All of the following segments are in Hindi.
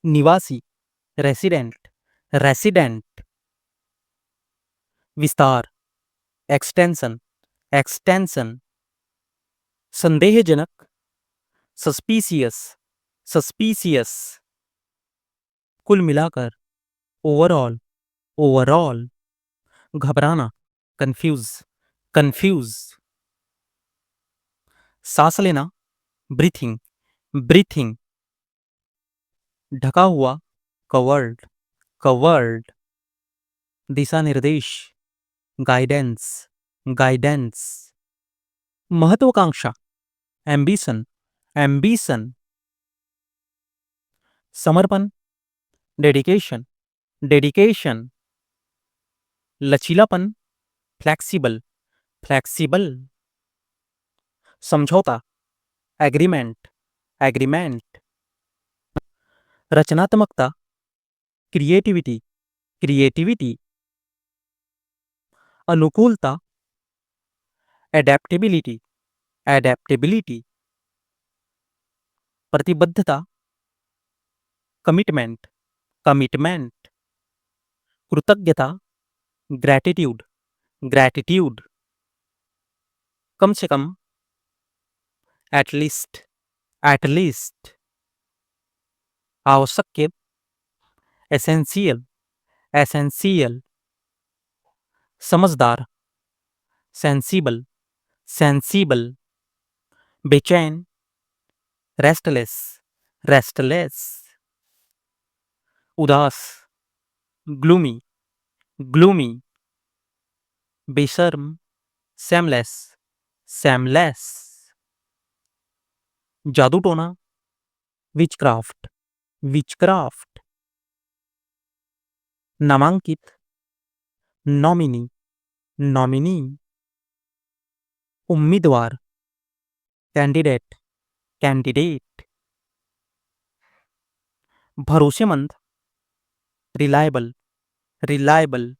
निवासी, रेसिडेंट, रेसिडेंट, विस्तार, एक्सटेंशन, एक्सटेंशन, संदेहजनक, सस्पिशियस, सस्पिशियस, कुल मिलाकर, ओवरऑल, ओवरऑल, घबराना, कंफ्यूज, कंफ्यूज, सांस लेना, ब्रीथिंग, ब्रीथिंग, ढका हुआ, कवर्ड, कवर्ड, दिशा निर्देश, गाइडेंस, गाइडेंस, महत्वाकांक्षा, एम्बिशन, एम्बिशन, समर्पण, डेडिकेशन, डेडिकेशन, लचीलापन, फ्लेक्सिबल, फ्लेक्सिबल, समझौता, एग्रीमेंट, एग्रीमेंट, रचनात्मकता, क्रिएटिविटी, क्रिएटिविटी, अनुकूलता, एडेप्टेबिलिटी, एडेप्टेबिलिटी, प्रतिबद्धता, कमिटमेंट, कमिटमेंट, कृतज्ञता, ग्रैटिट्यूड, ग्रैटिट्यूड, कम से कम, एटलीस्ट, एटलीस्ट, आवश्यक, एसेंशियल, एसेंशियल, समझदार, सेंसिबल, सेंसिबल, बेचैन, रेस्टलेस, रेस्टलेस, उदास, ग्लूमी, ग्लूमी, बेशर्म, सैमलेस, सैमलेस, जादू टोना, विचक्राफ्ट, विचक्राफ्ट, नामांकित, नॉमिनी, नॉमिनी, उम्मीदवार, कैंडिडेट, कैंडिडेट, भरोसेमंद, रिलायबल, रिलायबल,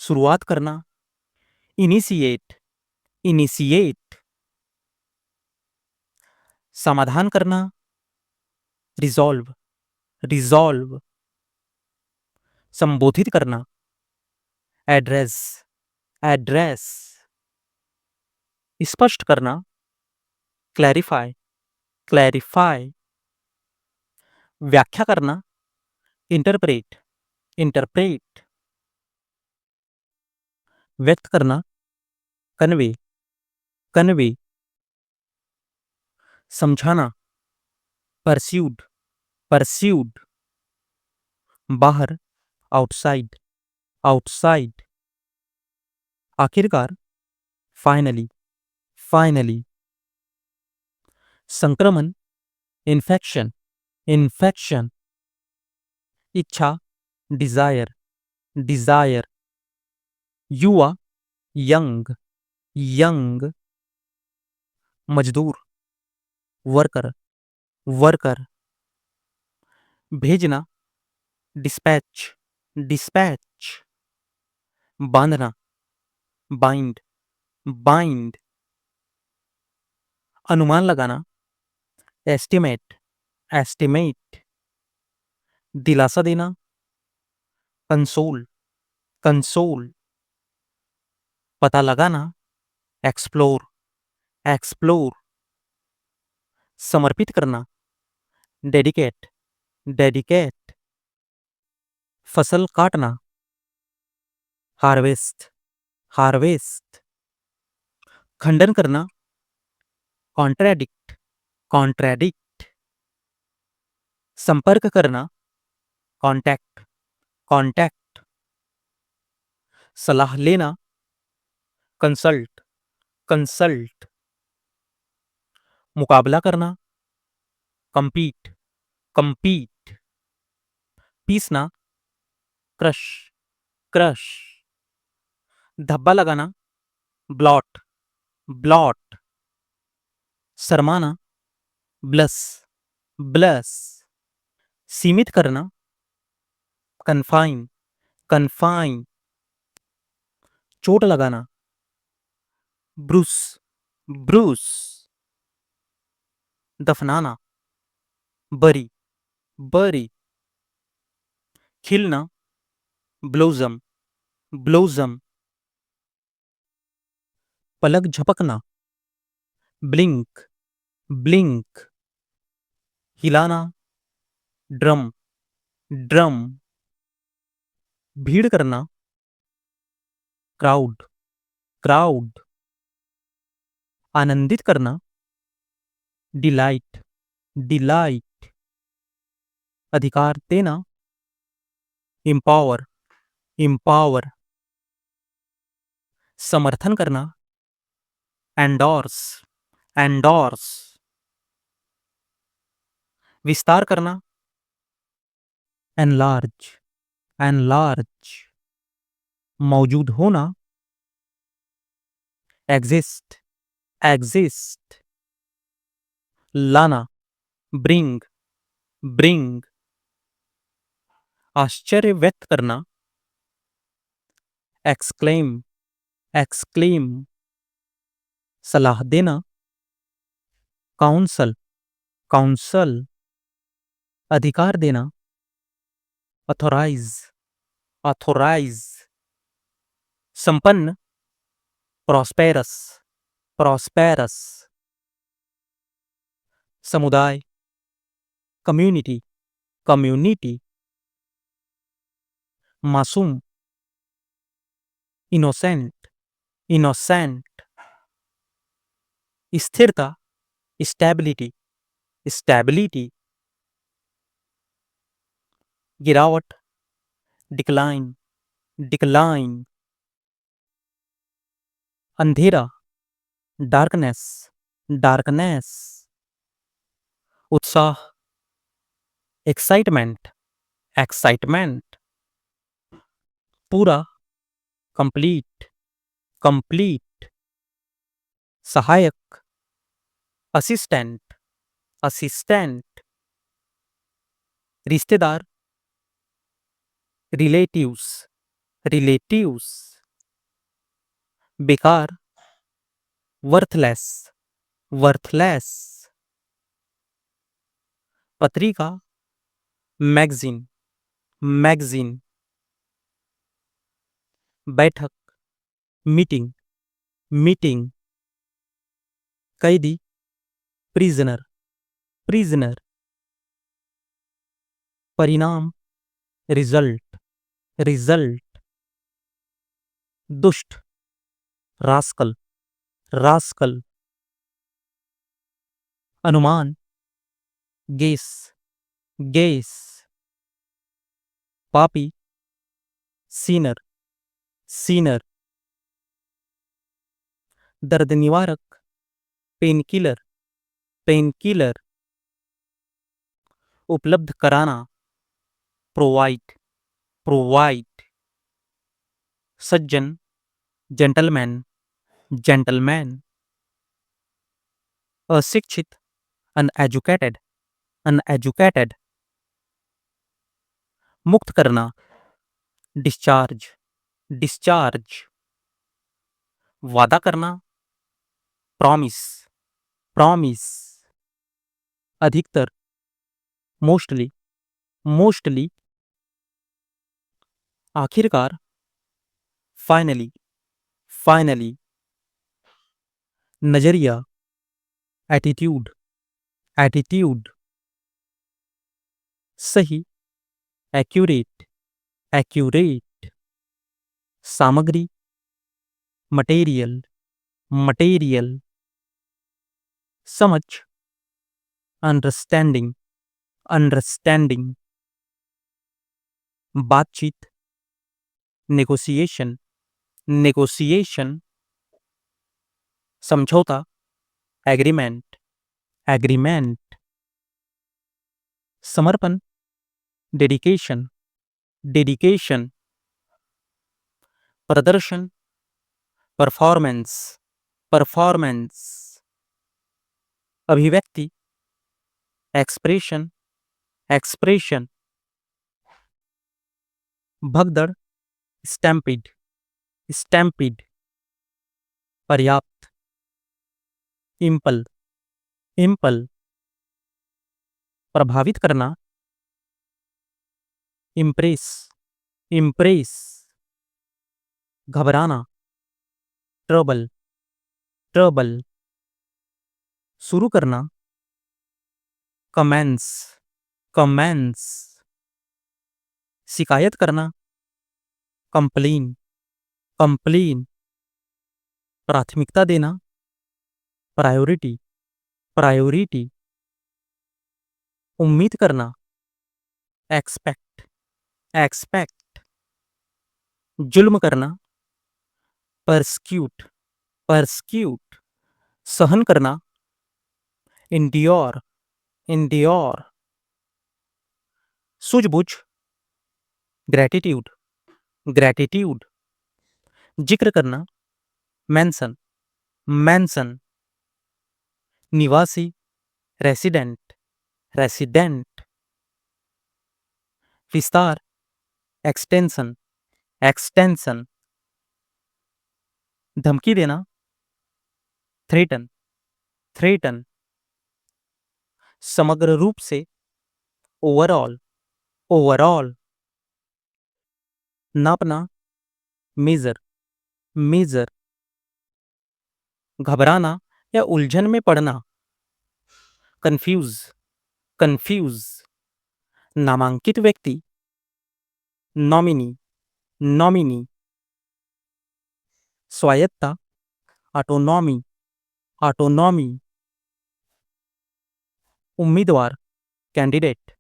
शुरुआत करना, इनिशिएट, इनिशिएट, समाधान करना, रिजॉल्व, रिजॉल्व, संबोधित करना, एड्रेस, एड्रेस, स्पष्ट करना, क्लैरिफाई, क्लैरिफाई, व्याख्या करना, इंटरप्रेट, इंटरप्रेट, व्यक्त करना, कन्वे, कन्वे, समझाना, परस्यूड, परस्यूड, बाहर, आउटसाइड, आउटसाइड, आखिरकार, फाइनली, फाइनली, संक्रमण, इन्फेक्शन, इन्फेक्शन, इच्छा, डिजायर, डिजायर, युवा, यंग, यंग, मजदूर, वर्कर, वर्कर, भेजना, डिस्पैच, डिस्पैच, बांधना, बाइंड, बाइंड, अनुमान लगाना, एस्टिमेट, एस्टिमेट, दिलासा देना, कंसोल, कंसोल, पता लगाना, एक्सप्लोर, एक्सप्लोर, समर्पित करना, डेडिकेट, डेडिकेट, फसल काटना, हार्वेस्ट, हार्वेस्ट, खंडन करना, कॉन्ट्रैडिक्ट, कॉन्ट्रैडिक्ट, संपर्क करना, कांटेक्ट, कांटेक्ट, सलाह लेना, कंसल्ट, कंसल्ट, मुकाबला करना, compete, compete, पीसना, क्रश, क्रश, धब्बा लगाना, ब्लॉट, ब्लॉट, शर्माना, ब्लस, ब्लस, सीमित करना, कन्फाइन, कन्फाइन, चोट लगाना, ब्रूस, ब्रूस, दफनाना, बरी, बरी, खिलना, ब्लोजम, ब्लोजम, पलक झपकना, ब्लिंक, ब्लिंक, हिलाना, ड्रम, ड्रम, भीड़ करना, क्राउड, क्राउड, आनंदित करना, डिलाइट, डिलाइट, अधिकार देना, एम्पावर, एम्पावर, समर्थन करना, एंडोर्स, एंडोर्स, विस्तार करना, एनलार्ज, एनलार्ज, मौजूद होना, एग्जिस्ट, एग्जिस्ट, लाना, ब्रिंग, ब्रिंग, आश्चर्य व्यक्त करना, एक्सक्लेम, एक्सक्लेम, सलाह देना, काउंसल, काउंसल, अधिकार देना, अथोराइज, अथोराइज, संपन्न, प्रॉस्पेरस, प्रॉस्पेरस, समुदाय, कम्युनिटी, कम्युनिटी, मासूम, इनोसेंट, इनोसेंट, स्थिरता, स्टेबिलिटी, स्टेबिलिटी, गिरावट, डिक्लाइन, डिक्लाइन, अंधेरा, डार्कनेस, डार्कनेस, उत्साह, एक्साइटमेंट, एक्साइटमेंट, पूरा, कंप्लीट, कंप्लीट, सहायक, असिस्टेंट, असिस्टेंट, रिश्तेदार, रिलेटिव्स, रिलेटिव्स, बेकार, वर्थलेस, वर्थलेस, पत्रिका, मैगजीन, मैगजीन, बैठक, मीटिंग, मीटिंग, कैदी, प्रिजनर, प्रिजनर, परिणाम, रिजल्ट, रिजल्ट, दुष्ट, रास्कल, रास्कल, अनुमान, गेस, गेस, पापी, सीनर, सीनर, दर्द निवारक, पेनकिलर, पेनकिलर, उपलब्ध कराना, प्रोवाइड, प्रोवाइड, सज्जन, जेंटलमैन, जेंटलमैन, अशिक्षित, अनएजुकेटेड, अनएजुकेटेड, मुक्त करना, डिस्चार्ज, डिस्चार्ज, वादा करना, प्रॉमिस, प्रॉमिस, अधिकतर, मोस्टली, मोस्टली, आखिरकार, फाइनली, फाइनली, नजरिया, एटीट्यूड, एटीट्यूड, सही, एक्यूरेट, एक्यूरेट, सामग्री, मटेरियल, मटेरियल, समझ, अंडरस्टैंडिंग, अंडरस्टैंडिंग, बातचीत, नेगोशिएशन, नेगोशिएशन, समझौता, एग्रीमेंट, एग्रीमेंट, समर्पण, डेडिकेशन, डेडिकेशन, प्रदर्शन, परफॉर्मेंस, परफॉर्मेंस, अभिव्यक्ति, एक्सप्रेशन, एक्सप्रेशन, भगदड़, स्टैम्पिड, स्टैम्पिड, पर्याप्त, इम्पल, इम्पल, प्रभावित करना, इम्प्रेस, इम्प्रेस, घबराना, ट्रबल, ट्रबल, शुरू करना, कमेंस, कमेंस, शिकायत करना, कंप्लेन, कंप्लेन, प्राथमिकता देना, प्रायोरिटी, प्रायोरिटी, उम्मीद करना, एक्सपेक्ट, एक्सपेक्ट, जुल्म करना, परस्क्यूट, परस्क्यूट, सहन करना, इंड्योर, इंड्योर, सूझबूझ, ग्रेटिट्यूड, ग्रेटिट्यूड, जिक्र करना, मेंशन, मेंशन, निवासी, रेसिडेंट, रेसिडेंट, विस्तार, एक्सटेंशन, एक्सटेंशन, धमकी देना, थ्रेटन, थ्रेटन, समग्र रूप से, ओवरऑल, ओवरऑल, नापना, मेजर, मेजर, घबराना या उलझन में पड़ना, कंफ्यूज, कंफ्यूज, नामांकित व्यक्ति, नॉमिनी, नॉमिनी, स्वायत्तता, ऑटोनॉमी, ऑटोनॉमी, उम्मीदवार, कैंडिडेट,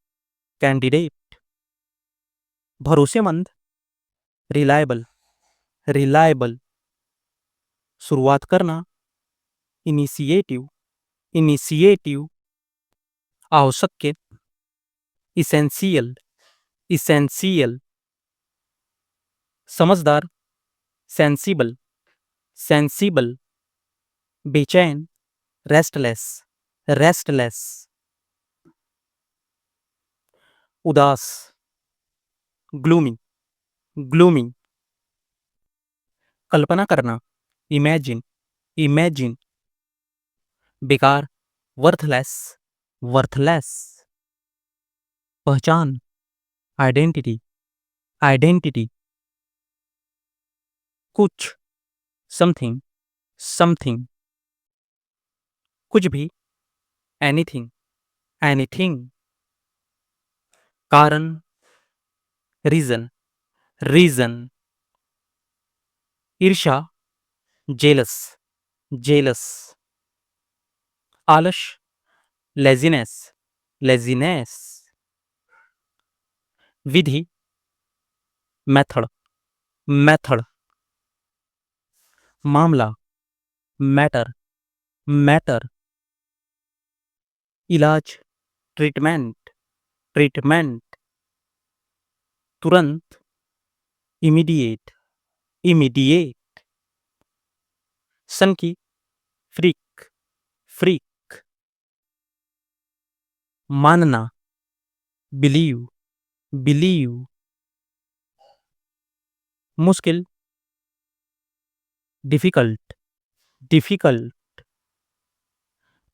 कैंडिडेट, भरोसेमंद, रिलायबल, रिलायबल, शुरुआत करना, इनिशिएटिव, इनिशिएटिव, आवश्यक, इसेंशियल, इसेंशियल, समझदार, सेंसिबल, सेंसिबल, बेचैन, रेस्टलेस, रेस्टलेस, उदास, ग्लूमी, ग्लूमी, कल्पना करना, इमेजिन, इमेजिन, बेकार, वर्थलेस, वर्थलेस, पहचान, आइडेंटिटी, आइडेंटिटी, कुछ, समथिंग, समथिंग, कुछ भी, एनीथिंग, एनीथिंग, कारण, रीजन, रीजन, ईर्षा, जेलस, जेलस, आलस, लेजीनेस, लेजीनेस, विधि, मेथड, मेथड, मामला, मैटर, मैटर, इलाज, ट्रीटमेंट, ट्रीटमेंट, तुरंत, इमीडिएट, इमीडिएट, सन की, फ्रीक, फ्रीक, मानना, बिलीव, बिलीव, मुश्किल, डिफिकल्ट, डिफिकल्ट,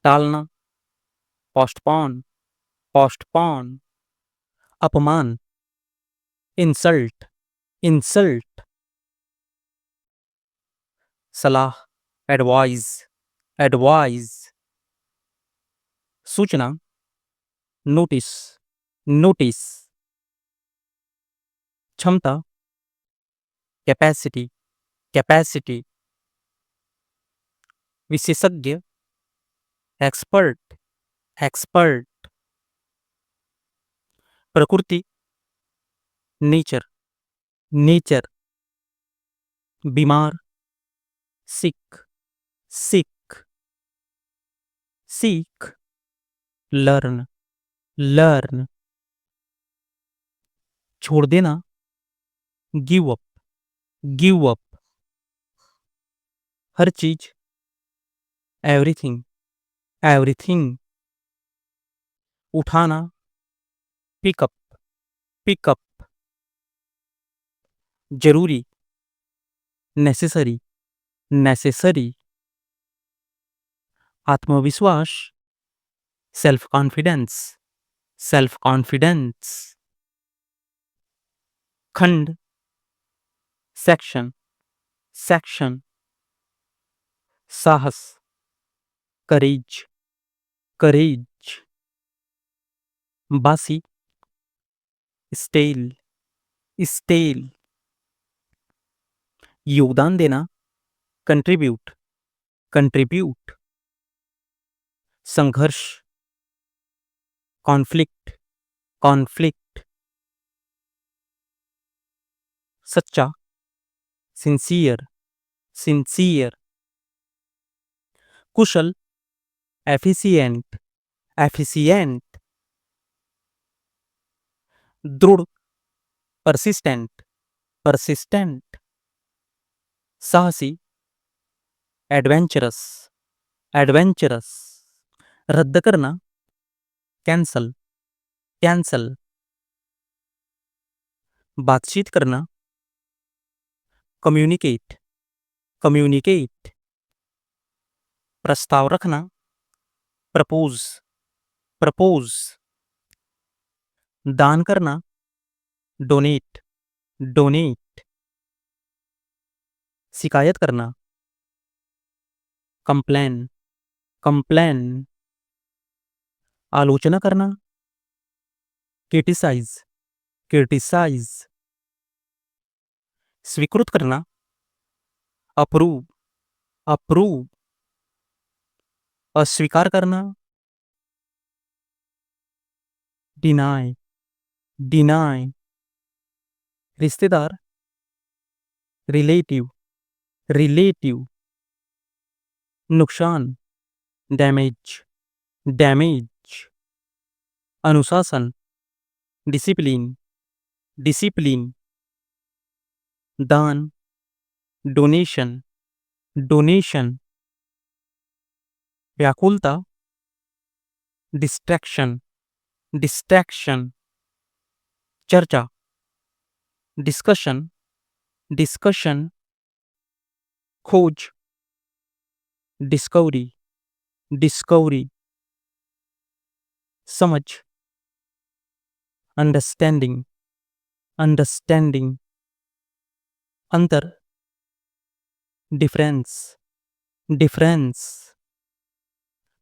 टालना, पोस्टपोन, पोस्टपोन, अपमान, इंसल्ट, इंसल्ट, सलाह, एडवाइज, एडवाइज, सूचना, नोटिस, नोटिस, क्षमता, कैपेसिटी, कैपेसिटी, विशेषज्ञ, एक्सपर्ट, एक्सपर्ट, प्रकृति, नेचर, नेचर, बीमार, सिक, सिक, सीख, लर्न, लर्न, छोड़ देना, गिव अप, गिव अप, हर चीज, एवरीथिंग, एवरीथिंग, उठाना, पिकअप, पिकअप, जरूरी, नेसेसरी, नेसेसरी, आत्मविश्वास, सेल्फ कॉन्फिडेंस, सेल्फ कॉन्फिडेंस, खंड, सेक्शन, सेक्शन, साहस, करेज, करेज, बासी, स्टेल, स्टेल, योगदान देना, कंट्रीब्यूट, कंट्रीब्यूट, संघर्ष, कॉन्फ्लिक्ट, कॉन्फ्लिक्ट, सच्चा, सिंसियर, सिंसियर, कुशल, एफिशिएंट, एफिशिएंट, दृढ़, परसिस्टेंट, परसिस्टेंट, साहसी, एडवेंचरस, एडवेंचरस, रद्द करना, कैंसल, कैंसल, बातचीत करना, कम्युनिकेट, कम्युनिकेट, प्रस्ताव रखना, प्रपोज, प्रपोज, दान करना, डोनेट, डोनेट, शिकायत करना, कंप्लेन, कंप्लेन, आलोचना करना, क्रिटिसाइज, क्रिटिसाइज, स्वीकृत करना, अप्रूव, अप्रूव, अस्वीकार करना, डिनाय, डिनाय, रिश्तेदार, रिलेटिव, रिलेटिव, नुकसान, डैमेज, डैमेज, अनुशासन, डिसिप्लिन, डिसिप्लिन, दान, डोनेशन, डोनेशन, व्याकुलता, डिस्ट्रैक्शन, डिस्ट्रैक्शन, चर्चा, डिस्कशन, डिस्कशन, खोज, डिस्कवरी, डिस्कवरी, समझ, अंडरस्टैंडिंग, अंडरस्टैंडिंग, अंतर, डिफरेंस, डिफरेंस,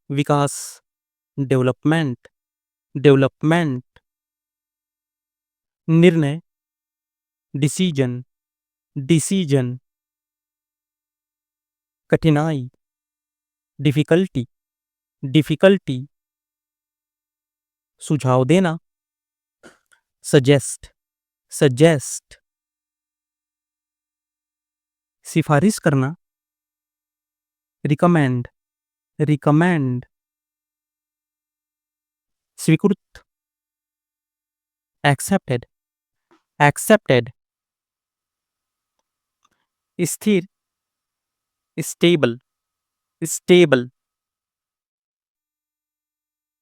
विकास, डेवलपमेंट, डेवलपमेंट, निर्णय, डिसीजन, डिसीजन, कठिनाई, डिफिकल्टी, डिफिकल्टी, सुझाव देना, सजेस्ट, सजेस्ट, सिफारिश करना, रिकमेंड, रिकमेंड, स्वीकृत, एक्सेप्टेड, एक्सेप्टेड, स्थिर, स्टेबल, स्टेबल,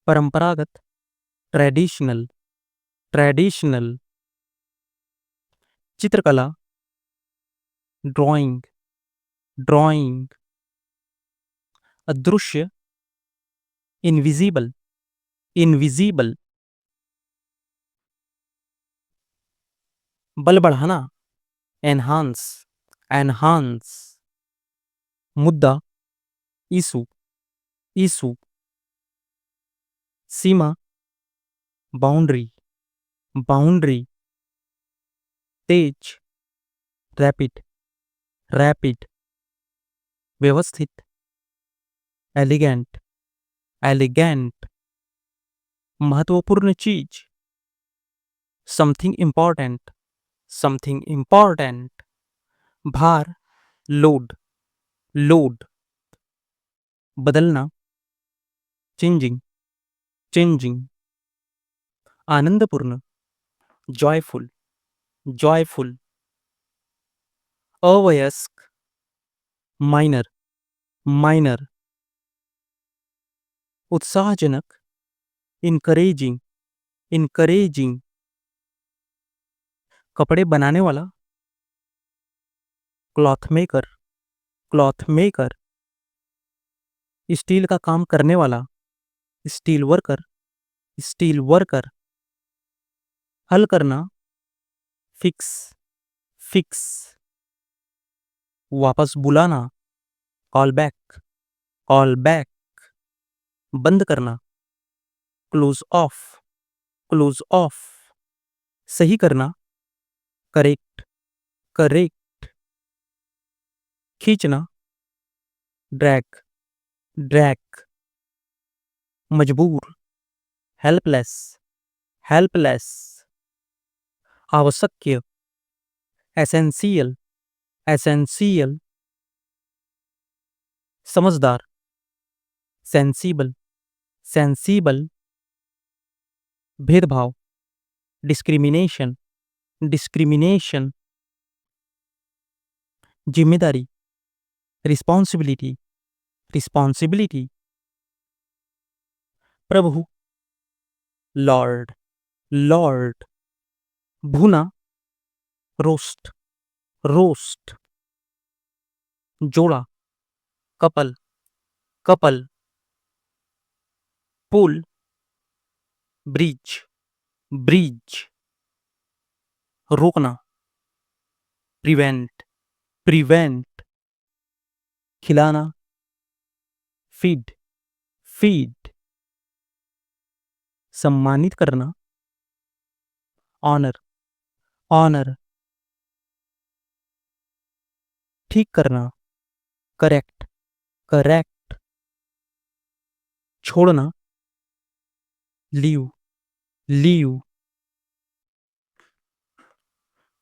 परंपरागत, ट्रेडिशनल, ट्रेडिशनल, चित्रकला, ड्राइंग, ड्राइंग, अदृश्य, इनविजिबल, इनविजिबल, बल बढ़ाना, एनहांस, एनहांस, मुद्दा, इशू, इशू, सीमा, बाउंड्री, बाउंड्री, तेज, रैपिड, रैपिड, व्यवस्थित, एलिगेंट, एलिगेंट, महत्वपूर्ण चीज, समथिंग इंपॉर्टेंट, समथिंग इंपॉर्टेंट, भार, लोड, लोड, बदलना, चेंजिंग, चेंजिंग, आनंदपूर्ण, जॉयफुल, जॉयफुल, अवयस्क, माइनर, माइनर, उत्साहजनक, इनकरेजिंग, इनकरेजिंग, कपड़े बनाने वाला, cloth maker, cloth maker, steel का काम करने वाला, स्टील वर्कर, स्टील वर्कर, हल करना, फिक्स फिक्स वापस बुलाना, कॉल बैक कॉल बैक बंद करना, क्लोज ऑफ क्लोज ऑफ सही करना, करेक्ट करेक्ट खींचना, ड्रैग ड्रैग मजबूर, हेल्पलेस हेल्पलेस आवश्यक, एसेंशियल एसेंशियल समझदार, सेंसिबल सेंसिबल भेदभाव, डिस्क्रिमिनेशन डिस्क्रिमिनेशन जिम्मेदारी, रिस्पॉन्सिबिलिटी रिस्पॉन्सिबिलिटी प्रभु, लॉर्ड लॉर्ड भुना, रोस्ट रोस्ट जोड़ा, कपल कपल पुल, ब्रिज ब्रिज रोकना, प्रिवेंट प्रिवेंट खिलाना, फीड फीड सम्मानित करना, ऑनर ऑनर ठीक करना, करेक्ट करेक्ट छोड़ना, लीव लीव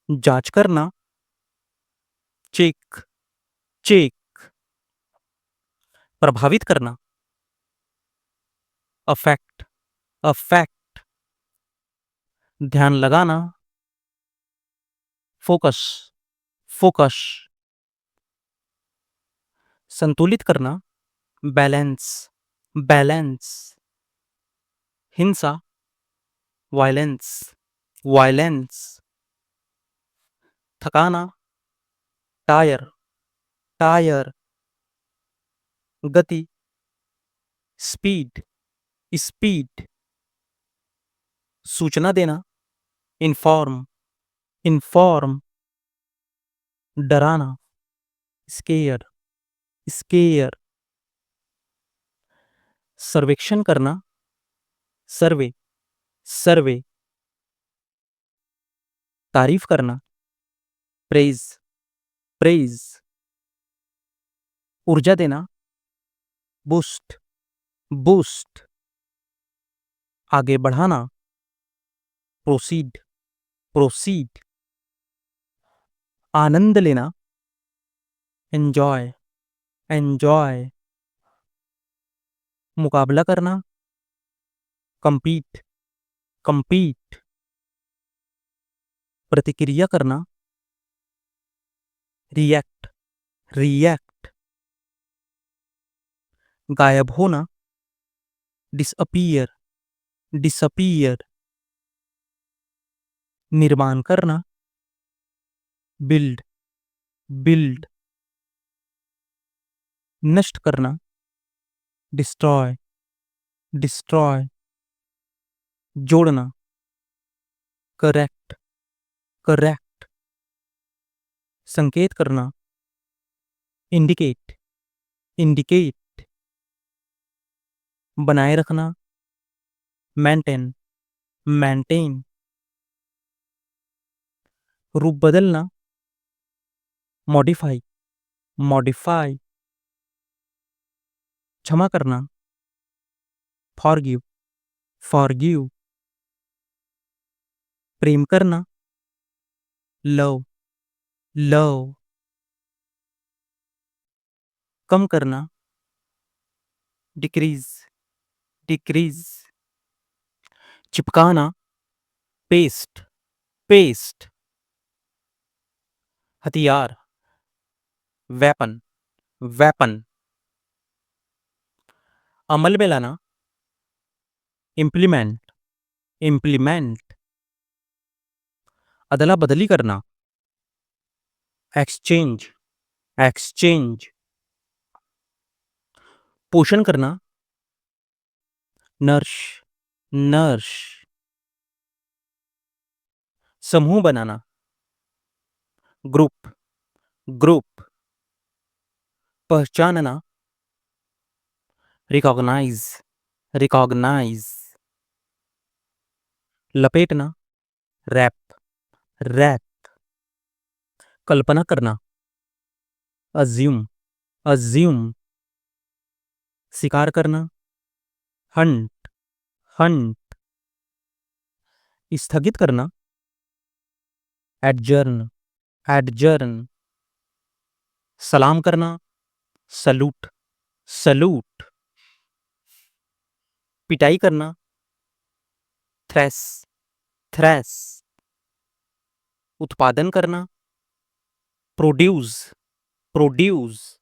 जांच करना, चेक चेक प्रभावित करना, अफेक्ट अफेक्ट ध्यान लगाना, फोकस फोकस संतुलित करना, बैलेंस बैलेंस हिंसा, वायलेंस वायलेंस थकाना, टायर टायर गति, स्पीड स्पीड सूचना देना, इन्फॉर्म इन्फॉर्म डराना, स्केयर स्केयर सर्वेक्षण करना, सर्वे सर्वे तारीफ करना, प्रेज प्रेज ऊर्जा देना, बूस्ट बूस्ट आगे बढ़ाना, प्रोसीड प्रोसीड आनंद लेना, एंजॉय एंजॉय मुकाबला करना, compete compete प्रतिक्रिया करना, रिएक्ट रिएक्ट गायब होना, डिसअपीयर डिसअपीयर निर्माण करना, बिल्ड बिल्ड नष्ट करना, डिस्ट्रॉय डिस्ट्रॉय जोड़ना, करेक्ट करेक्ट संकेत करना, इंडिकेट इंडिकेट बनाए रखना, मेंटेन मेंटेन रूप बदलना, मॉडिफाई मॉडिफाई क्षमा करना, फॉरगिव फॉरगिव प्रेम करना, लव लव कम करना, डिक्रीज डिक्रीज चिपकाना, पेस्ट पेस्ट हथियार, वेपन वेपन अमल में लाना, इम्प्लीमेंट इम्प्लीमेंट अदला बदली करना, एक्सचेंज एक्सचेंज पोषण करना, नर्श नर्श समूह बनाना, ग्रुप, ग्रुप. पहचानना, रिकॉग्नाइज, रिकॉग्नाइज. लपेटना, रैप, रैप. कल्पना करना, अज्यूम, अज्यूम. शिकार करना, हंट, हंट. स्थगित करना, एडजर्न, एडजर्न. सलाम करना, सलूट, सलूट. पिटाई करना, थ्रेस, थ्रेस. उत्पादन करना, प्रोड्यूस, प्रोड्यूस.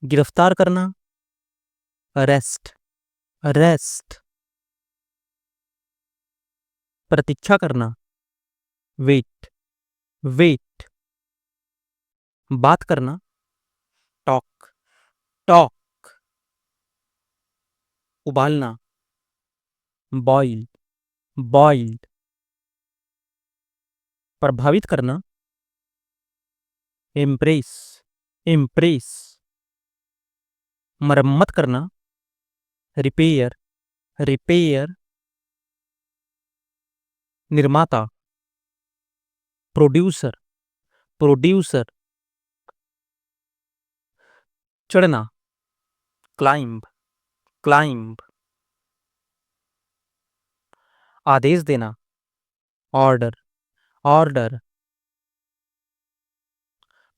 गिरफ्तार करना, अरेस्ट, अरेस्ट. प्रतीक्षा करना, वेट, वेट. बात करना, टॉक, टॉक. उबालना, बॉइल, बॉइल्ड. प्रभावित करना, इम्प्रेस, इम्प्रेस. मरम्मत करना, रिपेयर, रिपेयर. निर्माता, प्रोड्यूसर, प्रोड्यूसर. चढ़ना, क्लाइंब, क्लाइंब. आदेश देना, ऑर्डर, ऑर्डर.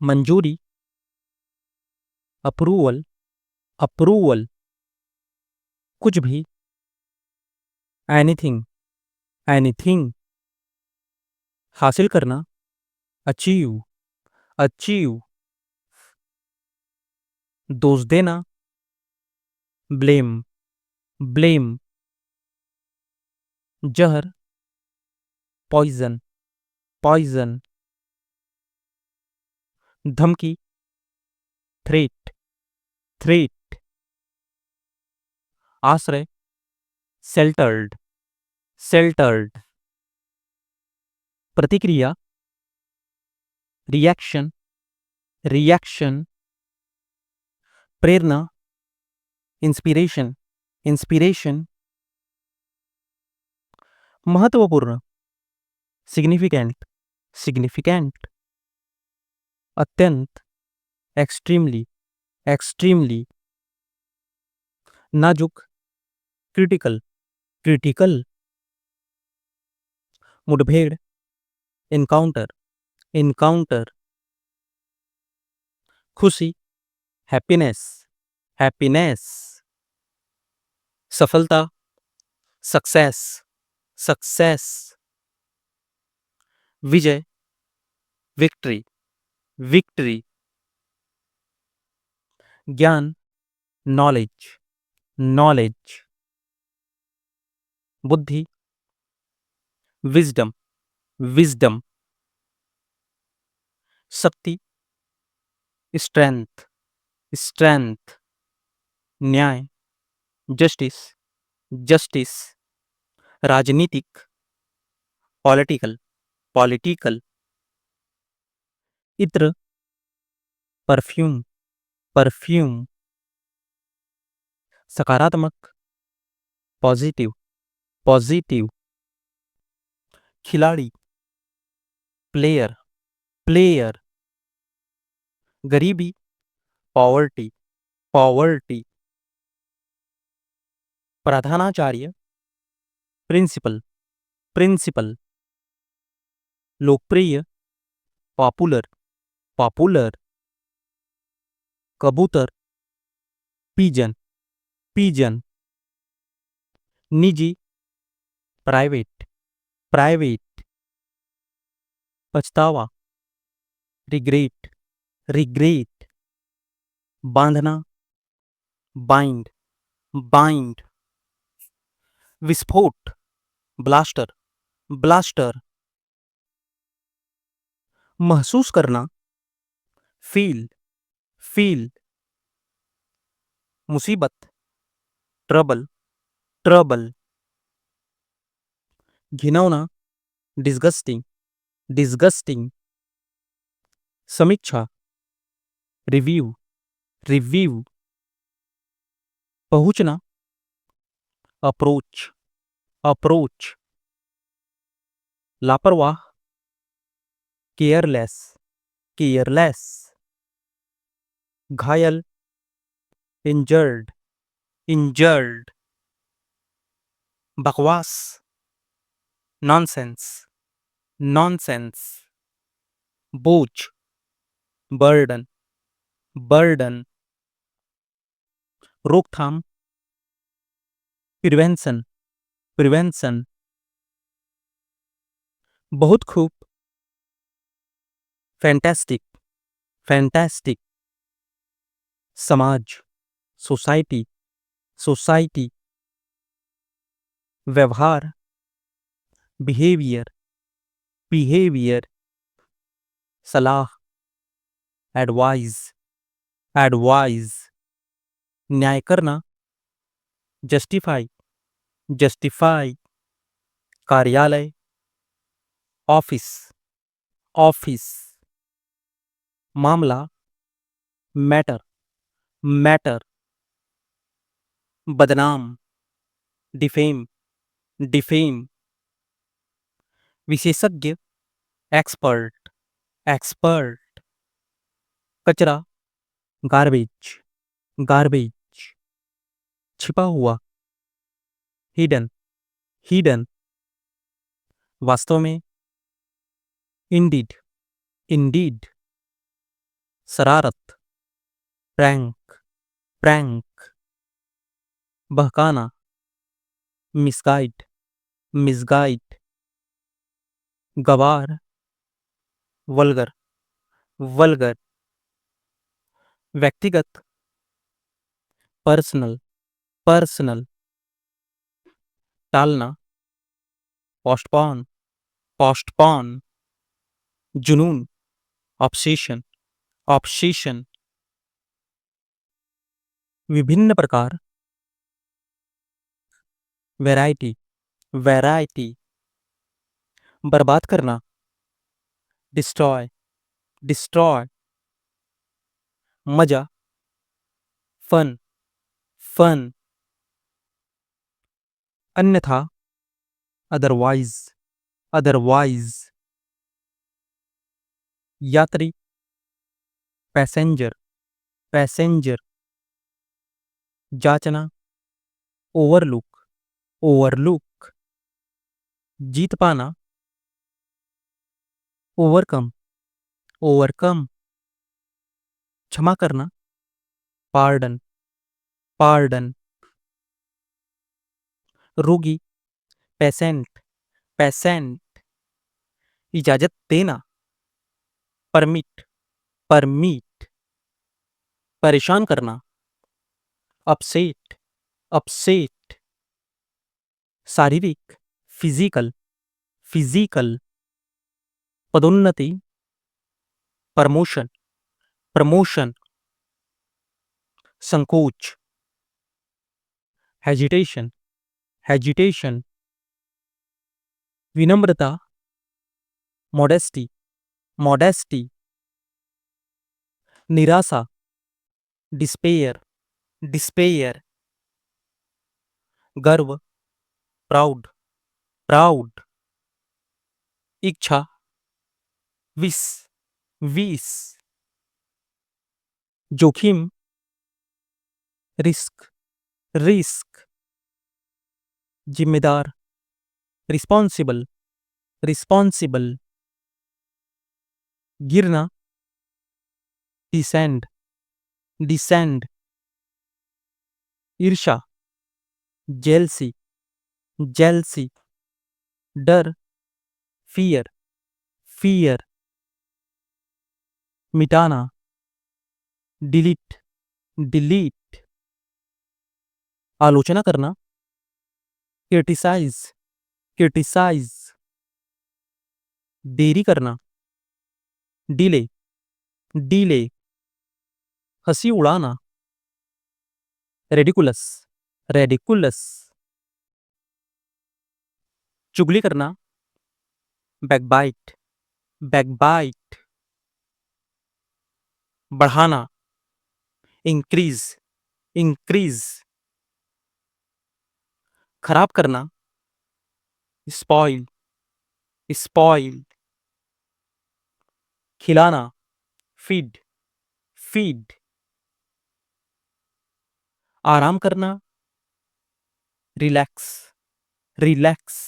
मंजूरी, अप्रूवल, अप्रूवल. कुछ भी, एनीथिंग, एनीथिंग. हासिल करना, अचीव, अचीव. दोष देना, ब्लेम, ब्लेम. जहर, पॉइजन, पॉइजन. धमकी, थ्रेट, थ्रेट. आश्रय, शेल्टर्ड, शेल्टर्ड. प्रतिक्रिया, रिएक्शन, रिएक्शन. प्रेरणा, इंस्पिरेशन, इंस्पिरेशन. महत्वपूर्ण, सिग्निफिकेंट, सिग्निफिकेंट. अत्यंत, एक्सट्रीमली, एक्सट्रीमली. नाजुक, क्रिटिकल, क्रिटिकल. मुठभेड़, एनकाउंटर, एनकाउंटर. खुशी, हैप्पीनेस, हैप्पीनेस. सफलता, सक्सेस, सक्सेस. विजय, विक्ट्री, विक्ट्री. ज्ञान, नॉलेज, नॉलेज. बुद्धि, विजडम, विजडम. शक्ति, स्ट्रेंथ, स्ट्रेंथ. न्याय, जस्टिस, जस्टिस. राजनीतिक, पॉलिटिकल, पॉलिटिकल. इत्र, परफ्यूम, परफ्यूम. सकारात्मक, पॉजिटिव, पॉजिटिव. खिलाड़ी, प्लेयर, प्लेयर. गरीबी, पॉवर्टी, पॉवर्टी. प्रधानाचार्य, प्रिंसिपल, प्रिंसिपल. लोकप्रिय, पॉपुलर, पॉपुलर. कबूतर, पीजन, पीजन. निजी, प्राइवेट, प्राइवेट. पछतावा, रिग्रेट, रिग्रेट. बांधना, बाइंड, बाइंड. विस्फोट, ब्लास्टर, ब्लास्टर. महसूस करना, फील, फील. मुसीबत, ट्रबल, ट्रबल. घिनौना, डिस्गस्टिंग, डिस्गस्टिंग. समीक्षा, रिव्यू, रिव्यू, पहुंचना, अप्रोच, अप्रोच, लापरवाह, केयरलेस, केयरलेस, घायल, इंजर्ड, इंजर्ड, बकवास, नॉनसेंस, नॉनसेंस, बोझ, बर्डन, बर्डन, रोकथाम, प्रिवेंशन, प्रिवेंशन, बहुत खूब, फैंटास्टिक, फैंटास्टिक, समाज, सोसाइटी, सोसाइटी, व्यवहार, बिहेवियर, बिहेवियर, सलाह, एडवाइज, एडवाइज, न्याय करना, जस्टिफाई, जस्टिफाई, कार्यालय, ऑफिस, ऑफिस, मामला, मैटर, मैटर, बदनाम, डिफेम, डिफेम, विशेषज्ञ, एक्सपर्ट, एक्सपर्ट, कचरा, गार्बेज, गार्बेज, छिपा हुआ, हिडन, हिडन, वास्तव में, इंडीड, इंडीड, शरारत, प्रैंक, प्रैंक, बहकाना, मिसगाइड, मिसगाइड, गवार, वल्गर, वल्गर, व्यक्तिगत, पर्सनल, पर्सनल, टालना, पोस्टपोन, पोस्टपोन, जुनून, ऑब्सेशन, ऑब्सेशन, विभिन्न प्रकार, वैरायटी, वैरायटी, बर्बाद करना, डिस्ट्रॉय, डिस्ट्रॉय, मजा, फन, फन, अन्यथा, अदरवाइज, अदरवाइज, यात्री, पैसेंजर, पैसेंजर, जांचना, ओवरलुक, ओवरलुक, जीत पाना, ओवरकम, ओवरकम, क्षमा करना, पार्डन, पार्डन, रोगी, पेशेंट, पेशेंट, इजाजत देना, परमिट, परमिट, परेशान करना, अपसेट, अपसेट, शारीरिक, फिजिकल, फिजिकल, पदोन्नति, प्रमोशन, प्रमोशन, संकोच, हेजिटेशन, हेजिटेशन, विनम्रता, मॉडेस्टी, मॉडेस्टी, निराशा, डिस्पेयर, डिस्पेयर, गर्व, प्राउड, प्राउड, इच्छा, विश, विश, जोखिम, रिस्क, रिस्क, जिम्मेदार, रिस्पॉन्सिबल, रिस्पॉन्सिबल, गिरना, डिसेंड, डिसेंड, ईर्षा, जेलसी, जेलसी, डर, फियर, फियर, मिटाना, डिलीट, डिलीट, आलोचना करना, क्रिटिसाइज, क्रिटिसाइज, देरी करना, डिले, डिले, हंसी उड़ाना, रेडिकुलस, रेडिकुलस, चुगली करना, बैकबाइट, बैकबाइट, बढ़ाना, इंक्रीज, इंक्रीज। खराब करना, स्पॉइल, स्पॉइल। खिलाना, फीड, फीड। आराम करना, रिलैक्स, रिलैक्स।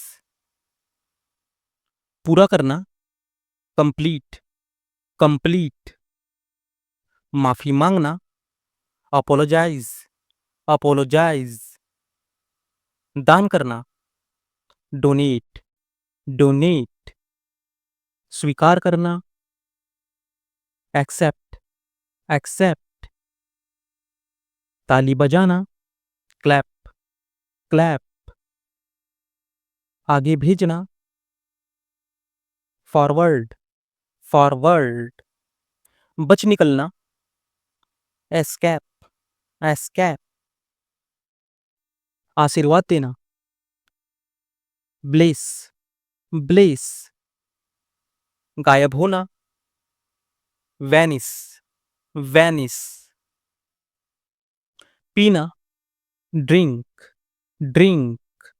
पूरा करना, कंप्लीट, कंप्लीट। माफी मांगना, अपोलोजाइज, अपोलोजाइज। दान करना, डोनेट, डोनेट। स्वीकार करना, एक्सेप्ट, एक्सेप्ट। ताली बजाना, क्लैप, क्लैप। आगे भेजना, फॉरवर्ड, फॉरवर्ड। बच निकलना, एस्केप, एस्केप। आशीर्वाद देना, ब्लेस, ब्लेस। गायब होना, वैनिस, वैनिस। पीना, ड्रिंक, ड्रिंक।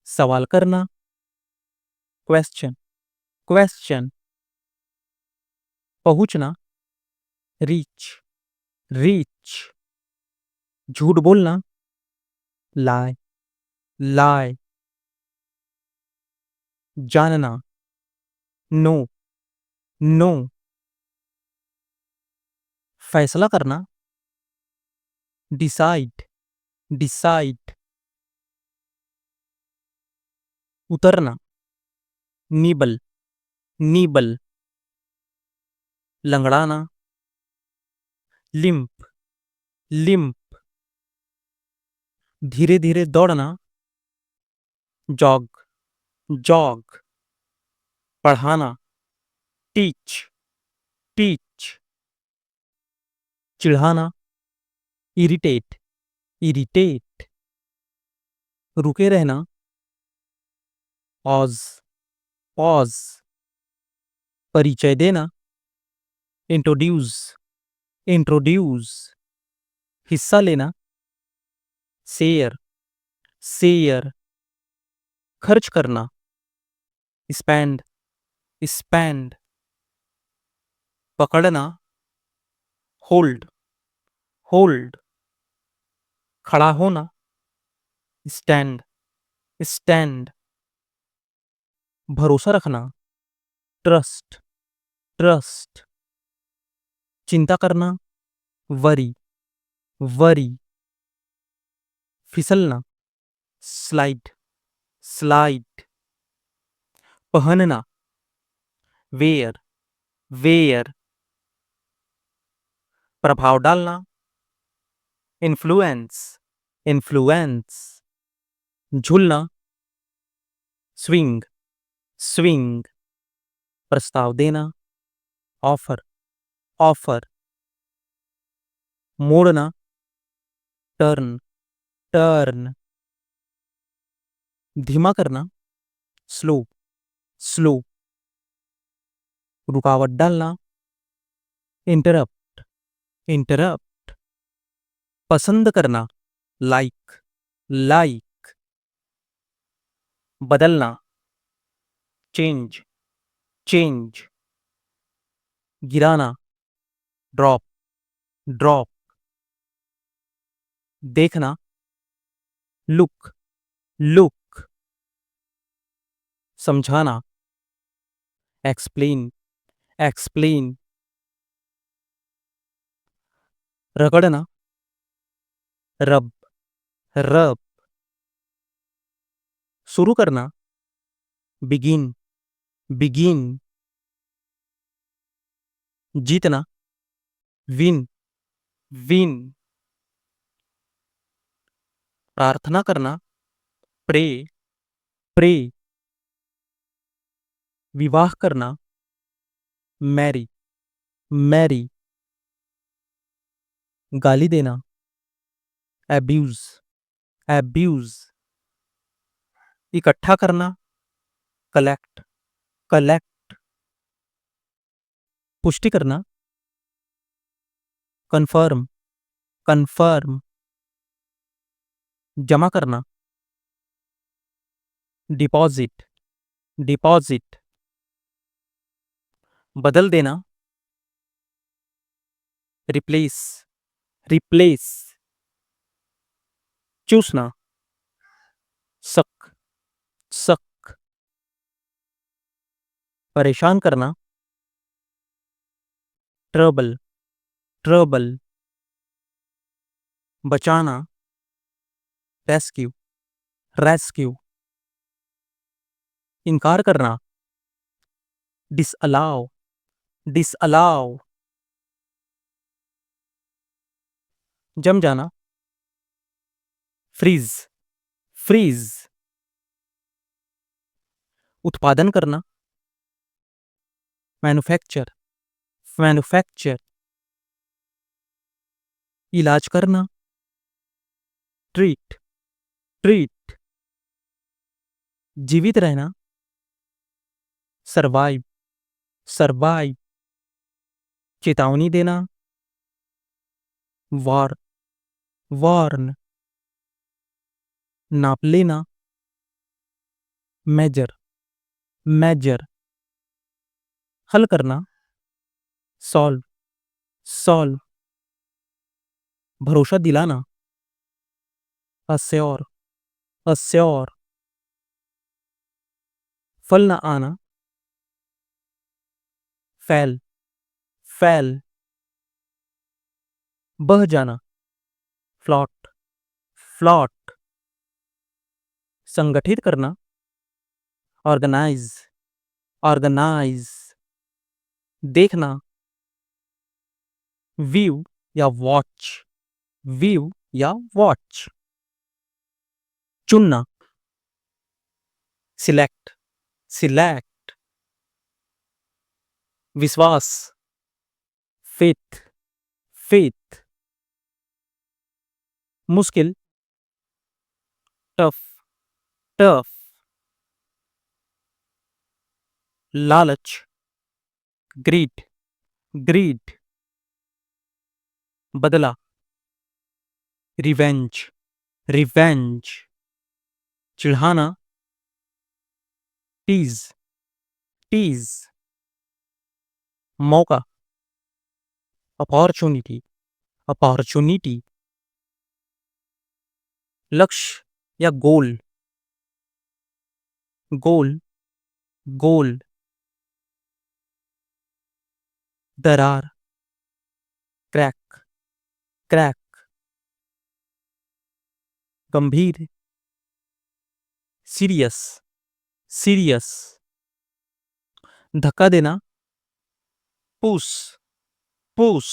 सवाल करना, क्वेश्चन, क्वेश्चन। पहुंचना, रीच, रीच। झूठ बोलना, लाई, लाई। जानना, नो, नो। फैसला करना, डिसाइड, डिसाइड। उतरना, नीबल, नीबल। लंगड़ाना, लिम्प, लिम्प। धीरे धीरे दौड़ना, जॉग, जॉग। पढ़ाना, टीच, टीच। चिढ़ाना, इरिटेट, इरिटेट। रुके रहना, पॉज, पॉज। परिचय देना, इंट्रोड्यूस, इंट्रोड्यूस। हिस्सा लेना, शेयर, शेयर। खर्च करना, स्पेंड, स्पेंड। पकड़ना, होल्ड, होल्ड। खड़ा होना, स्टैंड, स्टैंड। भरोसा रखना, ट्रस्ट, ट्रस्ट। चिंता करना, वरी, वरी। फिसलना, स्लाइड, स्लाइड। पहनना, वेयर, वेयर। प्रभाव डालना, इन्फ्लुएंस, इन्फ्लुएंस। झूलना, स्विंग, स्विंग। प्रस्ताव देना, ऑफर, ऑफर। मोड़ना, टर्न, टर्न। धीमा करना, स्लो, स्लो। रुकावट डालना, इंटरप्ट, इंटरप्ट। पसंद करना, लाइक, लाइक। बदलना, चेंज, चेंज। गिराना, ड्रॉप, ड्रॉप। देखना, लुक, लुक। समझाना, एक्सप्लेन, एक्सप्लेन। रगड़ना, रब, रब। शुरू करना, बिगिन, बिगिन। जीतना, विन, विन। प्रार्थना करना, प्रे, प्रे। विवाह करना, मैरी, मैरी। गाली देना, एब्यूज, एब्यूज। इकट्ठा करना, कलेक्ट, कलेक्ट। पुष्टि करना, कन्फर्म, कन्फर्म, जमा करना, डिपॉजिट, डिपॉजिट, बदल देना, रिप्लेस, रिप्लेस, चूसना, सक, सक, परेशान करना, ट्रबल, ट्रबल, बचाना, रेस्क्यू, रेस्क्यू, इनकार करना, डिसअलाउ, डिसअलाउ, जम जाना, फ्रीज, फ्रीज, उत्पादन करना, मैन्युफैक्चर, मैन्युफैक्चर, इलाज करना, ट्रीट, ट्रीट, जीवित रहना, सरवाइव, सरवाइव, चेतावनी देना, वार, वार्न, नाप लेना, मेजर, मेजर, हल करना, सॉल्व, सॉल्व, भरोसा दिलाना, अस्योर, अस्योर, फल न आना, फैल, फैल, बह जाना, फ्लॉट, फ्लॉट, संगठित करना, ऑर्गेनाइज, ऑर्गेनाइज, देखना, व्यू या वॉच, व्यू या वॉच, चुनना, सिलेक्ट, सिलेक्ट, विश्वास, फेथ, फेथ, मुश्किल, टफ, टफ, लालच, ग्रीड, ग्रीड, बदला, रिवेंज, रिवेंज, चिढ़ाना, टीज, टीज, मौका, अपॉर्चुनिटी, अपॉर्चुनिटी, लक्ष्य या गोल, गोल, गोल, दरार, क्रैक, क्रैक, गंभीर, सीरियस, सीरियस, धक्का देना, पुश, पुश,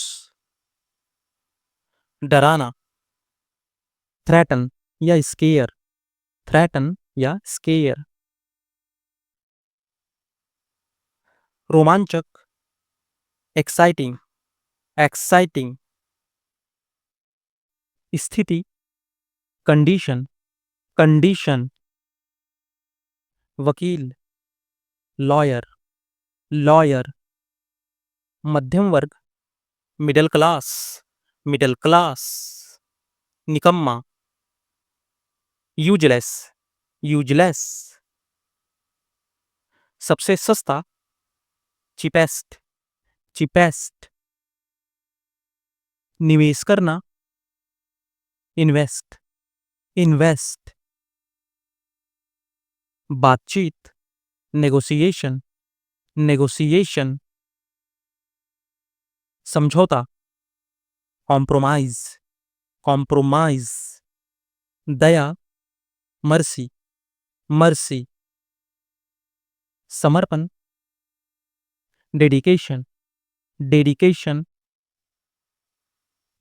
डराना, थ्रेटन या स्केयर, थ्रेटन या स्केयर, रोमांचक, एक्साइटिंग, एक्साइटिंग, स्थिति, कंडीशन, कंडीशन, वकील, लॉयर, लॉयर, मध्यम वर्ग, मिडिल क्लास, मिडिल क्लास, निकम्मा, यूजलेस, यूजलेस, सबसे सस्ता, चीपेस्ट, चीपेस्ट, निवेश करना, इन्वेस्ट, इन्वेस्ट, बातचीत, नेगोशिएशन, नेगोशिएशन, समझौता, कॉम्प्रोमाइज, कॉम्प्रोमाइज, दया, मर्सी, मर्सी, समर्पण, डेडिकेशन, डेडिकेशन,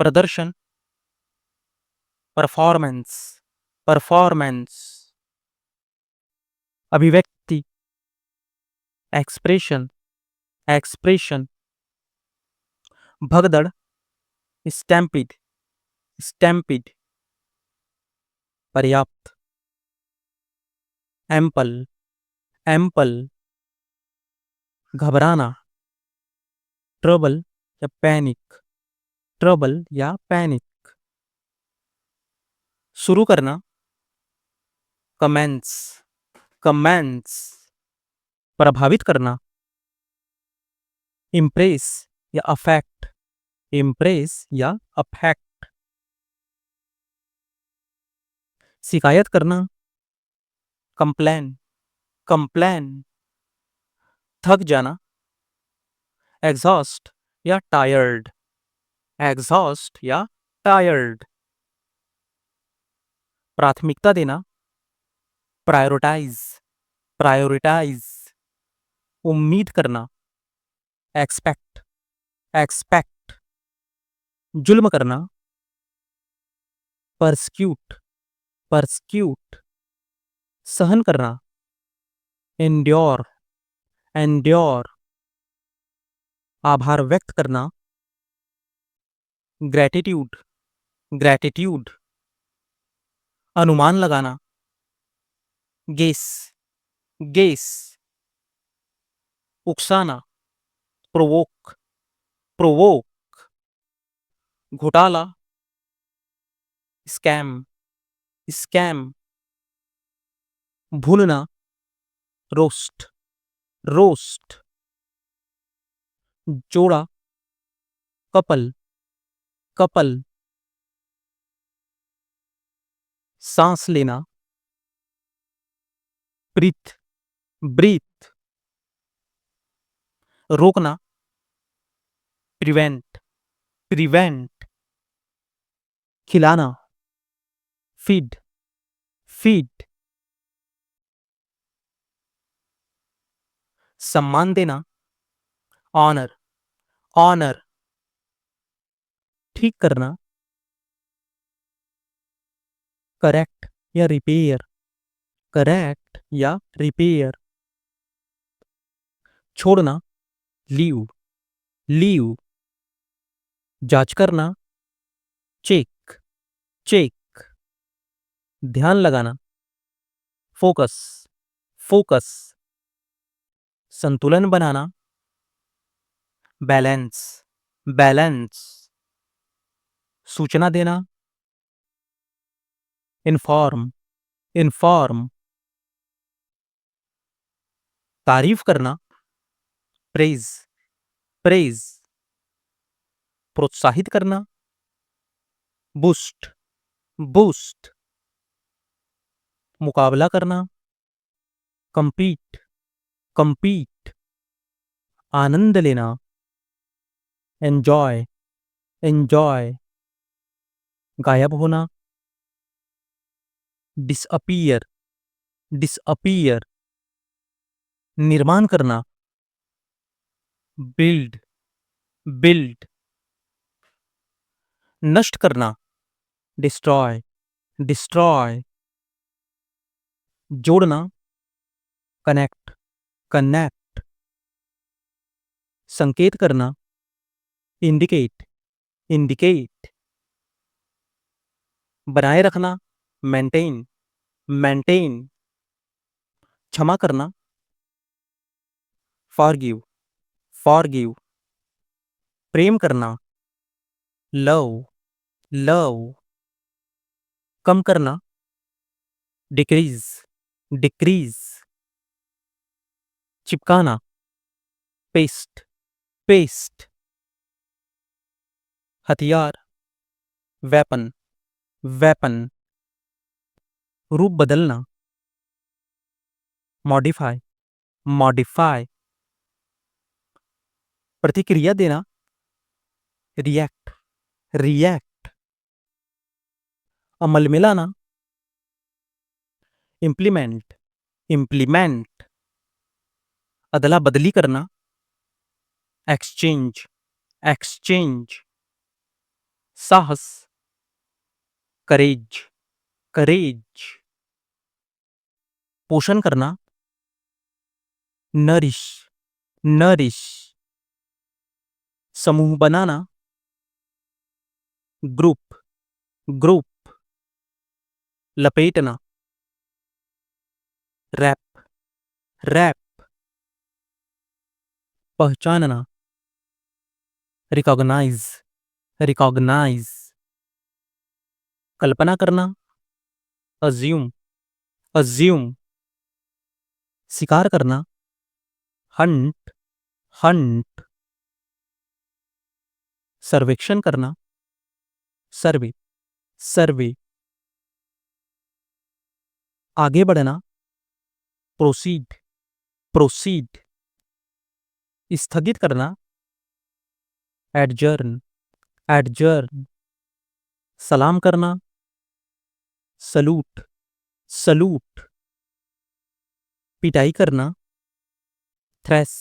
प्रदर्शन, परफॉर्मेंस, परफॉर्मेंस, अभिव्यक्ति, एक्सप्रेशन, एक्सप्रेशन, भगदड़, स्टैम्पिड, स्टैम्पिड, पर्याप्त, एम्पल, एम्पल, घबराना, ट्रबल या पैनिक, ट्रबल या पैनिक। शुरू करना, कमेंस, कमेंस। प्रभावित करना, इम्प्रेस या अफेक्ट, इम्प्रेस या अफेक्ट। शिकायत करना, कंप्लेन, कंप्लेन। थक जाना, एग्जॉस्ट या टायर्ड, एग्जॉस्ट या टायर्ड। प्राथमिकता देना, प्रायोरिटाइज, प्रायोरिटाइज। उम्मीद करना, एक्सपेक्ट, एक्सपेक्ट। जुल्म करना, परस्क्यूट, परस्क्यूट। सहन करना, एंड्योर, एंड्योर। आभार व्यक्त करना, ग्रैटिट्यूड, ग्रैटिट्यूड। अनुमान लगाना, गेस, गेस। उकसाना, प्रोवोक, प्रोवोक। घोटाला, स्कैम, स्कैम। भूनना, रोस्ट, रोस्ट। जोड़ा, कपल, कपल। सांस लेना, ब्रीथ, ब्रीथ। रोकना, प्रिवेंट, प्रिवेंट। खिलाना, फीड, फीड। सम्मान देना, ऑनर, ऑनर। ठीक करना, करेक्ट या रिपेयर, करेक्ट या रिपेयर। छोड़ना, लीव, लीव। जांच करना, चेक, चेक। ध्यान लगाना, फोकस, फोकस। संतुलन बनाना, बैलेंस, बैलेंस। सूचना देना, इन्फॉर्म, इन्फॉर्म। तारीफ करना, प्रेज, प्रेज। प्रोत्साहित करना, बूस्ट, बूस्ट। मुकाबला करना, कंपीट, कंपीट। आनंद लेना, एंजॉय, एंजॉय। गायब होना, डिसअपीयर, डिसअपीयर। निर्माण करना, बिल्ड, बिल्ड। नष्ट करना, डिस्ट्रॉय, डिस्ट्रॉय। जोड़ना, कनेक्ट, कनेक्ट। संकेत करना, इंडिकेट, इंडिकेट। बनाए रखना, मेंटेन, मेंटेन। क्षमा करना, फॉरगिव, फॉरगिव। प्रेम करना, लव, लव। कम करना, डिक्रीज, डिक्रीज। चिपकाना, पेस्ट, पेस्ट। हथियार, वेपन, वेपन। रूप बदलना, मॉडिफाई, मॉडिफाई। प्रतिक्रिया देना, रिएक्ट, रिएक्ट। अमल में लाना, इम्प्लीमेंट, इम्प्लीमेंट। अदला बदली करना, एक्सचेंज, एक्सचेंज। साहस, करेज, करेज। पोषण करना, नरिश, नरिश। समूह बनाना, ग्रुप, ग्रुप। लपेटना, रैप, रैप। पहचानना, रिकॉग्नाइज, रिकॉग्नाइज, कल्पना करना, अज्यूम, अज्यूम, शिकार करना, हंट, हंट, सर्वेक्षण करना, सर्वे, सर्वे, आगे बढ़ना, प्रोसीड, प्रोसीड, स्थगित करना, एडजर्न, एडजर्न, सलाम करना, सलूट, सलूट, पिटाई करना, थ्रेस,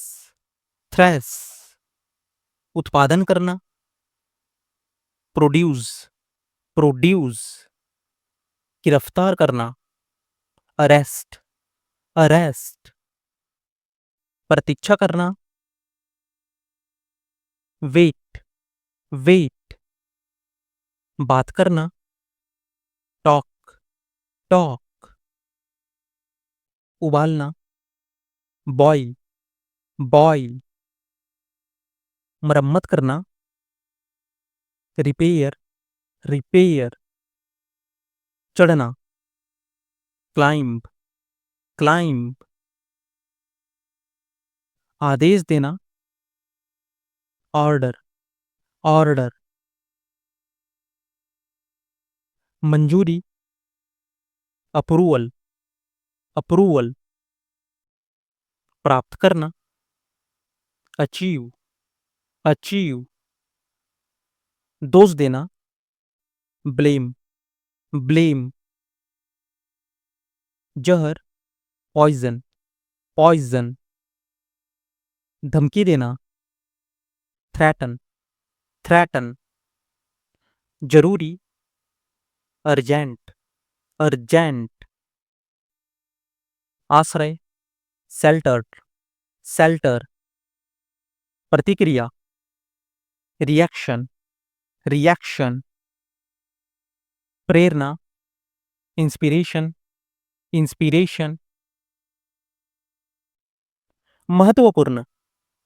थ्रेस, उत्पादन करना, प्रोड्यूस, प्रोड्यूस, गिरफ्तार करना, अरेस्ट, अरेस्ट, प्रतीक्षा करना, वेट, वेट, बात करना, टॉक, टॉक, उबालना, बॉईल, बॉईल, मरम्मत करना, रिपेयर, रिपेयर, चढ़ना, क्लाइंब, क्लाइंब, आदेश देना, ऑर्डर, ऑर्डर, मंजूरी, अप्रूवल, अप्रूवल, प्राप्त करना, अचीव, अचीव, दोष देना, ब्लेम, ब्लेम, जहर, पॉइजन, पॉइजन, धमकी देना, थ्रेटन, थ्रेटन, जरूरी, अर्जेंट, अर्जेंट, आश्रय, शेल्टर, शेल्टर, प्रतिक्रिया, रिएक्शन, रिएक्शन, प्रेरणा, इंस्पिरेशन, इंस्पिरेशन, महत्वपूर्ण,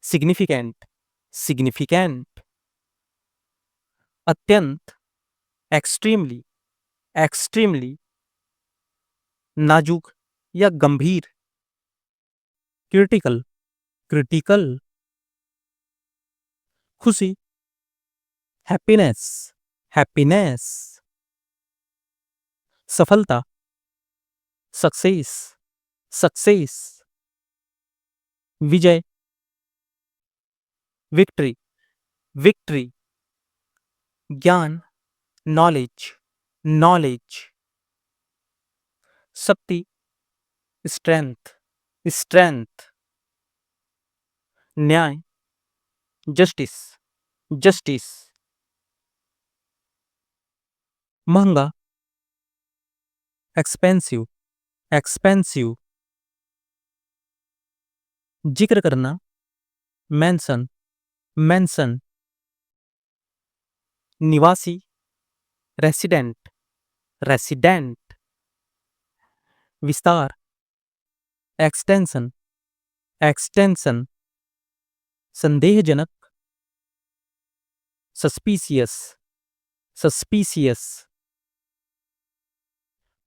सिग्निफिकेंट, सिग्निफिकेंट, अत्यंत, एक्सट्रीमली, एक्सट्रीमली, नाजुक या गंभीर, क्रिटिकल, क्रिटिकल, खुशी, हैप्पीनेस, हैप्पीनेस, सफलता, सक्सेस, सक्सेस, विजय, विक्ट्री, विक्ट्री, ज्ञान, नॉलेज, नॉलेज, शक्ति, स्ट्रेंथ, स्ट्रेंथ, न्याय, जस्टिस, जस्टिस, महंगा, एक्सपेंसिव, एक्सपेंसिव, जिक्र करना, मेंशन, मेंशन, निवासी, रेसिडेंट, रेसिडेंट, विस्तार, एक्सटेंशन, एक्सटेंशन, संदेहजनक, सस्पिशियस, सस्पिशियस,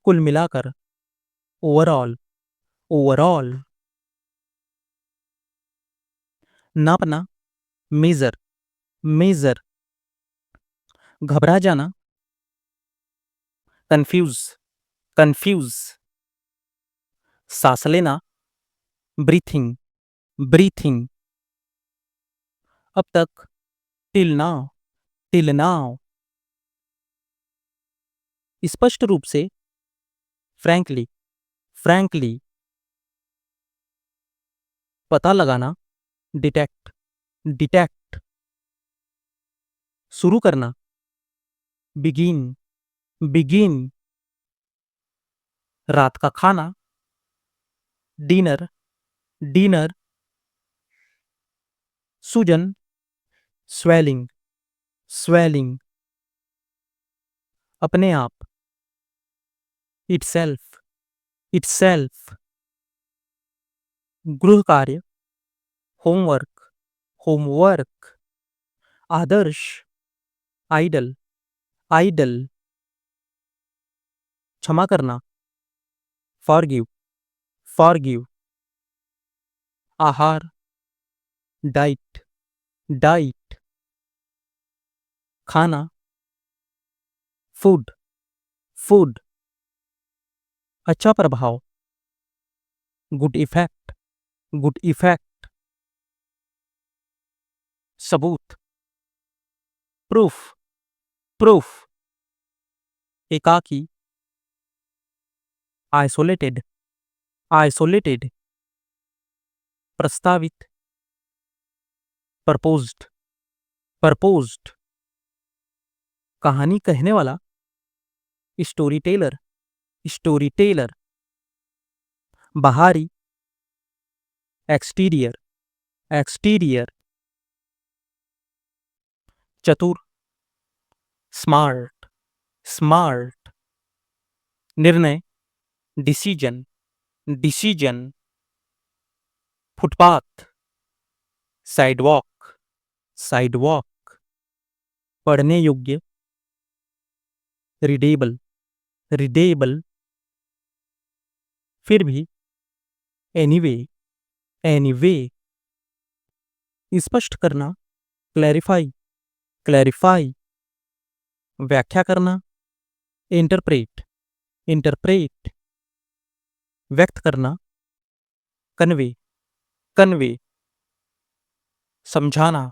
कुल मिलाकर, ओवरऑल, ओवरऑल, नापना, मेजर, मेजर, घबरा जाना, कंफ्यूज, कंफ्यूज, सांस लेना, ब्रीथिंग, ब्रीथिंग, अब तक, टिल नाउ, टिल नाउ, स्पष्ट रूप से, फ्रैंकली, फ्रैंकली, पता लगाना, डिटेक्ट, डिटेक्ट, शुरू करना, बिगिन, बिगिन, रात का खाना, डिनर, डिनर, सूजन, स्वेलिंग, स्वेलिंग, अपने आप, इटसेल्फ, इटसेल्फ, गृह कार्य, होमवर्क, होमवर्क, आदर्श, आइडल, आइडल, क्षमा करना, फॉरगिव, फॉरगिव, आहार, डाइट, डाइट, खाना, फूड, फूड, अच्छा प्रभाव, गुड इफेक्ट, गुड इफेक्ट, सबूत, प्रूफ, प्रूफ, एकाकी, आइसोलेटेड, आइसोलेटेड, प्रस्तावित, प्रपोज्ड, प्रपोज्ड, कहानी कहने वाला, स्टोरी टेलर, स्टोरी टेलर, बाहरी, एक्सटीरियर, एक्सटीरियर, चतुर, स्मार्ट, स्मार्ट, निर्णय, decision, decision, footpath, sidewalk, sidewalk, पढ़ने योग्य, रीडेबल, रीडेबल, फिर भी, एनीवे, एनीवे, स्पष्ट करना, क्लैरिफाई, क्लैरिफाई, व्याख्या करना, इंटरप्रेट, इंटरप्रेट, व्यक्त करना, कन्वे, कन्वे, समझाना,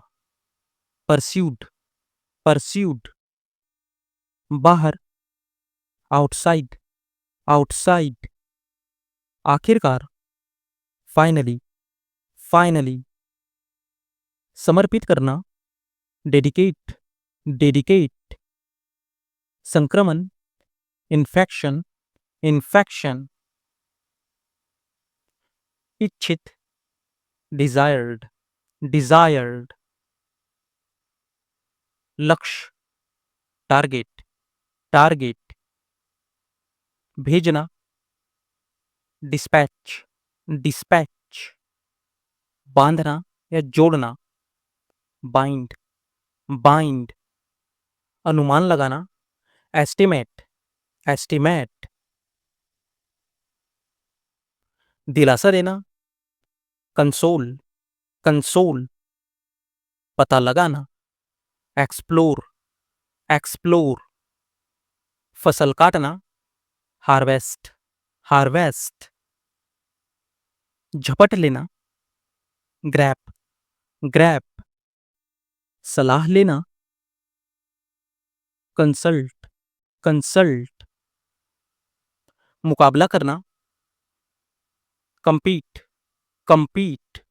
परस्यूड, परस्यूड, बाहर, आउटसाइड, आउटसाइड, आखिरकार, फाइनली, फाइनली, समर्पित करना, डेडिकेट, डेडिकेट, संक्रमण, इन्फेक्शन, इन्फेक्शन, इच्छित, डिजायर्ड, डिजायर्ड, लक्ष्य, टारगेट, टारगेट, भेजना, डिस्पैच, डिस्पैच, बांधना या जोड़ना, बाइंड, बाइंड, अनुमान लगाना, एस्टिमेट, एस्टिमेट, दिलासा देना, कंसोल, कंसोल, पता लगाना, एक्सप्लोर, एक्सप्लोर, फसल काटना, हार्वेस्ट, हार्वेस्ट, झपट लेना, ग्रैप, ग्रैप, सलाह लेना, कंसल्ट, कंसल्ट, मुकाबला करना, compete, compete,